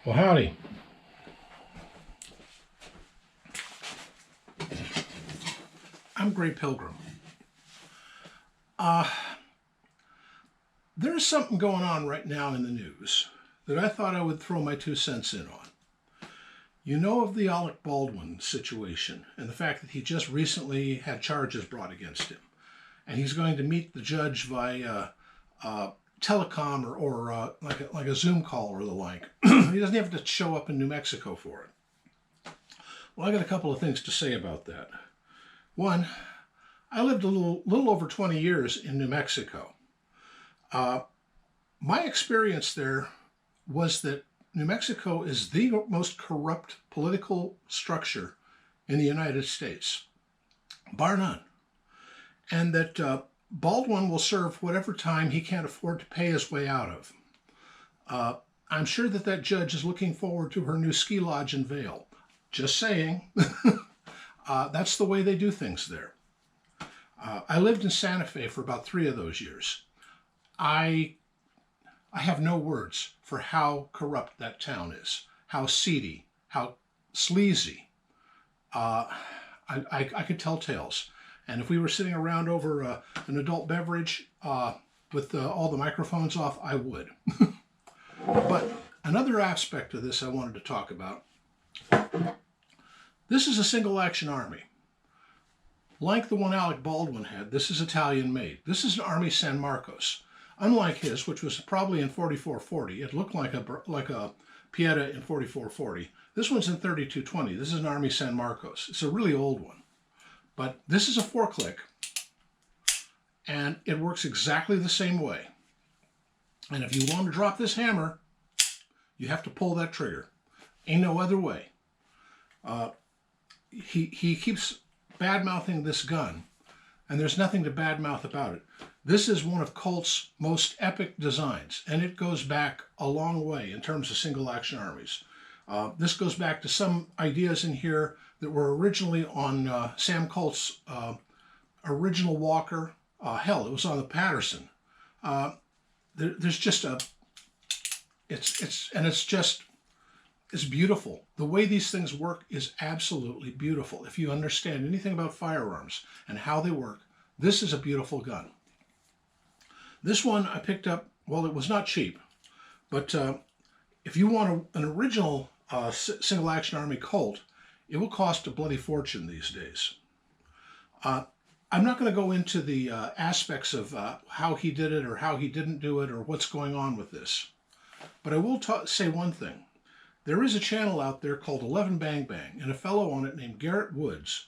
Well, howdy. I'm Gray Pilgrim. There's something going on right now in the news that I thought I would throw my 2 cents in on. You know of the Alec Baldwin situation and the fact that he just recently had charges brought against him. And he's going to meet the judge via telecom or like a Zoom call or the like. He doesn't have to show up in New Mexico for it. Well, I got a couple of things to say about that. One, I lived a little over 20 years in New Mexico. My experience there was that New Mexico is the most corrupt political structure in the United States, bar none. And that Baldwin will serve whatever time he can't afford to pay his way out of. I'm sure that judge is looking forward to her new ski lodge in Vail. Just saying. That's the way they do things there. I lived in Santa Fe for about 3 of those years. I have no words for how corrupt that town is, how seedy, how sleazy. I could tell tales. And if we were sitting around over an adult beverage with all the microphones off, I would. But another aspect of this I wanted to talk about. This is a single action army. Like the one Alec Baldwin had, this is Italian made. This is an Army San Marcos. Unlike his, which was probably in 4440, it looked like a Pieta in 4440. This one's in 3220. This is an Army San Marcos. It's a really old one. But this is a 4-click, and it works exactly the same way. And if you want to drop this hammer, you have to pull that trigger. Ain't no other way. He keeps bad-mouthing this gun, and there's nothing to bad-mouth about it. This is one of Colt's most epic designs, and it goes back a long way in terms of single-action armies. This goes back to some ideas in here that were originally on Sam Colt's original Walker. Hell, it was on the Patterson. There's just it's beautiful. The way these things work is absolutely beautiful. If you understand anything about firearms and how they work, this is a beautiful gun. This one I picked up, well, it was not cheap, but if you want an original single action army Colt, it will cost a bloody fortune these days. I'm not going to go into the aspects of how he did it or how he didn't do it or what's going on with this, but I will say one thing. There is a channel out there called 11 Bang Bang, and a fellow on it named Garrett Woods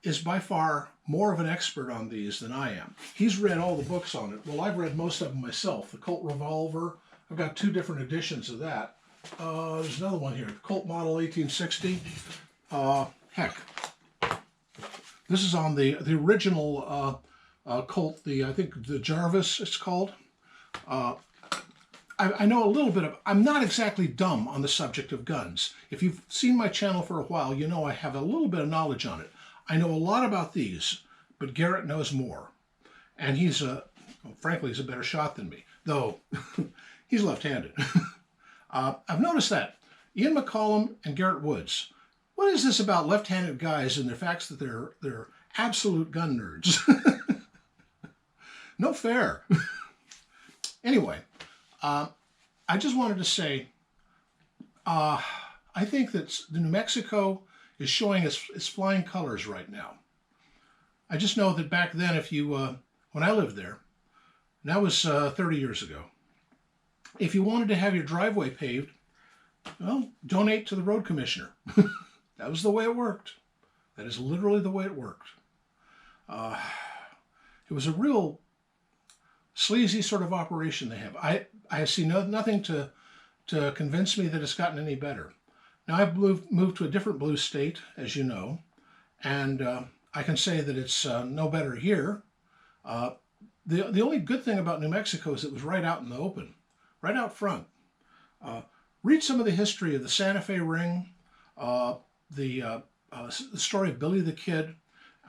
is by far more of an expert on these than I am. He's read all the books on it. Well, I've read most of them myself. The Colt Revolver, I've got 2 different editions of that. There's another one here, Colt Model 1860. Heck, this is on the original Colt, I think the Jarvis it's called. I know a little bit of, I'm not exactly dumb on the subject of guns. If you've seen my channel for a while, you know I have a little bit of knowledge on it. I know a lot about these, but Garrett knows more. And frankly, he's a better shot than me, though he's left-handed. I've noticed that. Ian McCollum and Garrett Woods. What is this about left-handed guys and the facts that they're absolute gun nerds? No fair. Anyway, I just wanted to say, I think that New Mexico is showing its flying colors right now. I just know that back then, when I lived there, and that was 30 years ago, if you wanted to have your driveway paved, well, donate to the road commissioner. That was the way it worked. That is literally the way it worked. It was a real sleazy sort of operation they have. I see nothing to convince me that it's gotten any better. Now, I've moved to a different blue state, as you know, and I can say that it's no better here. The only good thing about New Mexico is it was right out in the open, right out front. Read some of the history of the Santa Fe Ring, the story of Billy the Kid,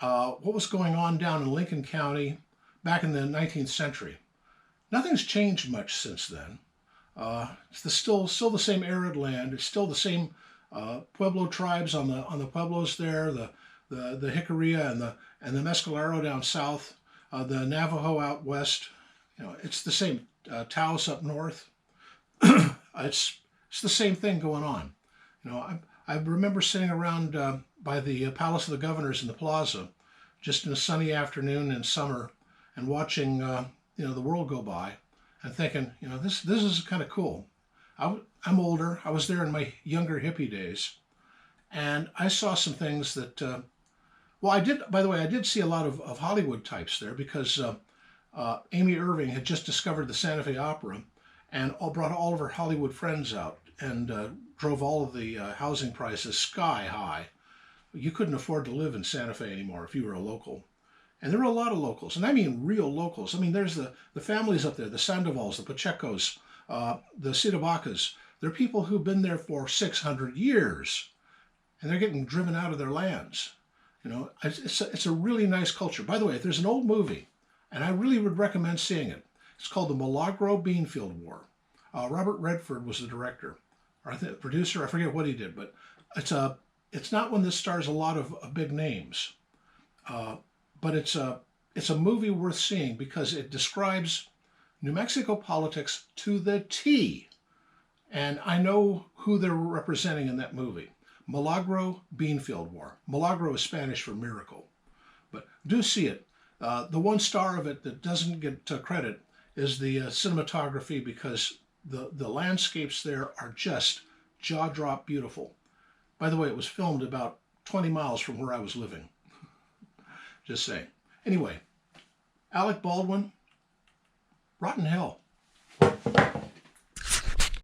what was going on down in Lincoln County back in the 19th century. Nothing's changed much since then. Still the same arid land. It's still the same Pueblo tribes on the Pueblos there, the Jicarilla and the Mescalero down south, the Navajo out west. It's the same. Taos up north. it's the same thing going on. I remember sitting around by the Palace of the Governors in the plaza, just in a sunny afternoon in summer, and watching the world go by, and thinking, this is kind of cool. I'm older. I was there in my younger hippie days, and I saw some things that. I did. By the way, I did see a lot of Hollywood types there because Amy Irving had just discovered the Santa Fe Opera, and brought all of her Hollywood friends out, and drove all of the housing prices sky high. You couldn't afford to live in Santa Fe anymore if you were a local. And there were a lot of locals, and I mean real locals. I mean, there's the families up there, the Sandovals, the Pachecos, the Sidabacas. They're people who've been there for 600 years, and they're getting driven out of their lands. It's a really nice culture. By the way, there's an old movie, and I really would recommend seeing it. It's called the Milagro Beanfield War. Robert Redford was the director, or I think the producer. I forget what he did, but it's not one that stars a lot of big names, but it's a movie worth seeing because it describes New Mexico politics to the T, and I know who they're representing in that movie. Milagro Beanfield War. Milagro is Spanish for miracle, but do see it. The one star of it that doesn't get credit is the cinematography, because the landscapes there are just jaw-drop beautiful. By the way, it was filmed about 20 miles from where I was living. Just saying. Anyway, Alec Baldwin, rotten hell.